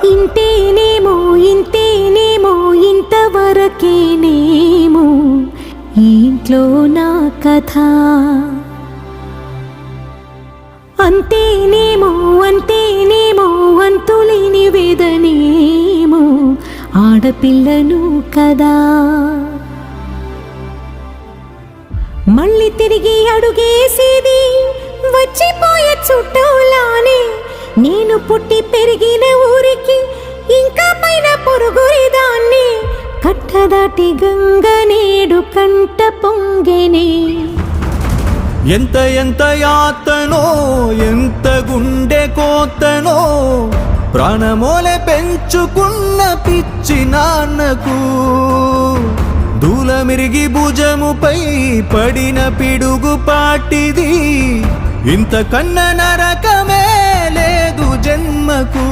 ఇంతేనేమో ఇంతేనేమో ఇంతవరకేనేమో ఈ ఇంట్లో నా కథ. అంతేనేమో అంతేనేమో అంతులేని వేదనేమో ఆడపిల్లను కదా. మళ్ళీ తిరిగి అడుగేసేది వచ్చిపోయే చుట్టూలానే. నేను పుట్టి పెరిగిన ఊరికి ఇంకా పైన పొరుగురిదాన్ని. కట్టదాటి గంగ నేడు కంట పొంగెనే. ఎంత ఎంత యాతనో ఎంత గుండె కోతనో ప్రాణమోలే పెంచుకున్న పిచ్చి నాన్నకు. దూలమిరిగి భుజముపై పడిన పిడుగు పాటిది. ఇంతకన్నా నరకమే లేదు జన్మకు.